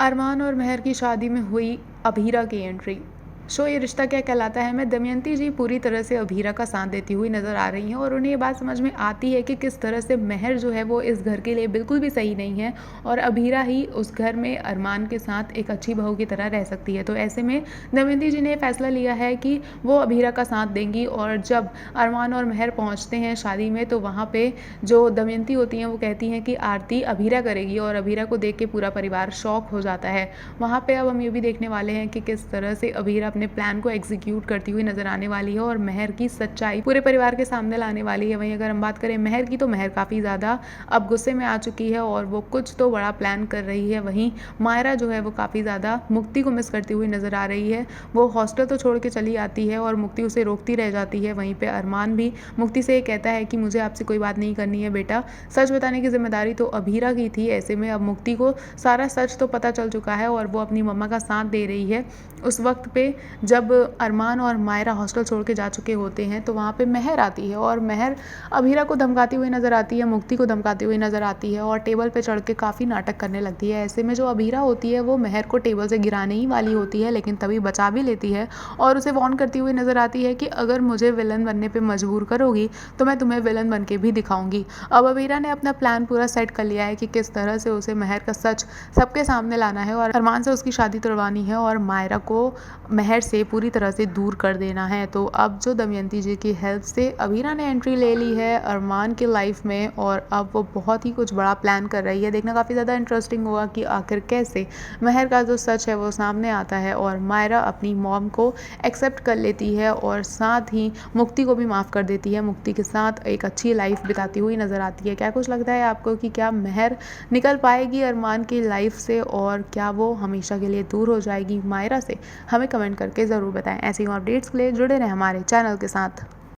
अरमान और मेहर की शादी में हुई अभीरा की एंट्री। शो ये रिश्ता क्या कहलाता है में दमयंती जी पूरी तरह से अभीरा का साथ देती हुई नज़र आ रही हैं और उन्हें ये बात समझ में आती है कि किस तरह से मेहर जो है वो इस घर के लिए बिल्कुल भी सही नहीं है और अभीरा ही उस घर में अरमान के साथ एक अच्छी बहू की तरह रह सकती है। तो ऐसे में दमयंती जी ने फैसला लिया है कि वो अभीरा का साथ देंगी और जब अरमान और मेहर पहुँचते हैं शादी में तो वहाँ पर जो दमयंती होती हैं वो कहती हैं कि आरती अभीरा करेगी और अभीरा को देख के पूरा परिवार शॉक हो जाता है। वहाँ पे अब हम ये भी देखने वाले हैं कि किस तरह से अभीरा अपने प्लान को एग्जीक्यूट करती हुई नजर आने वाली है और मेहर की सच्चाई पूरे परिवार के सामने लाने वाली है। वहीं अगर हम बात करें मेहर की, तो मेहर काफ़ी ज़्यादा अब गुस्से में आ चुकी है और वो कुछ तो बड़ा प्लान कर रही है। वहीं मायरा जो है वो काफ़ी ज़्यादा मुक्ति को मिस करती हुई नजर आ रही है। वो हॉस्टल तो छोड़ के चली आती है और मुक्ति उसे रोकती रह जाती है। वहीं पर अरमान भी मुक्ति से कहता है कि मुझे आपसे कोई बात नहीं करनी है बेटा, सच बताने की जिम्मेदारी तो अभीरा की थी। ऐसे में अब मुक्ति को सारा सच तो पता चल चुका है और वो अपनी मम्मा का साथ दे रही है। उस वक्त पे जब अरमान और मायरा हॉस्टल छोड़ के जा चुके होते हैं तो वहाँ पे मेहर आती है और मेहर अभीरा को धमकाती हुई नज़र आती है, मुक्ति को धमकाती हुई नज़र आती है और टेबल पे चढ़ के काफ़ी नाटक करने लगती है। ऐसे में जो अभीरा होती है वो मेहर को टेबल से गिराने ही वाली होती है, लेकिन तभी बचा भी लेती है और उसे वॉर्न करती हुई नज़र आती है कि अगर मुझे विलन बनने पर मजबूर करोगी तो मैं तुम्हें विलन बन के भी दिखाऊंगी। अब अभीरा ने अपना प्लान पूरा सेट कर लिया है कि किस तरह से उसे मेहर का सच सबके सामने लाना है और अरमान से उसकी शादी तुड़वानी है और मायरा को मेहर से पूरी तरह से दूर कर देना है। तो अब जो दमयंती जी की हेल्प से अभीरा ने एंट्री ले ली है अरमान की लाइफ में और अब वो बहुत ही कुछ बड़ा प्लान कर रही है। देखना काफ़ी ज़्यादा इंटरेस्टिंग होगा कि आखिर कैसे मेहर का जो सच है वो सामने आता है और मायरा अपनी मॉम को एक्सेप्ट कर लेती है और साथ ही मुक्ति को भी माफ़ कर देती है। मुक्ति के साथ एक अच्छी लाइफ बिताती हुई नज़र आती है। क्या कुछ लगता है आपको कि क्या मेहर निकल पाएगी अरमान की लाइफ से और क्या वो हमेशा के लिए दूर हो जाएगी मायरा से? हमें कमेंट करके ज़रूर बताएं। ऐसी ही अपडेट्स के लिए जुड़े रहें हमारे चैनल के साथ।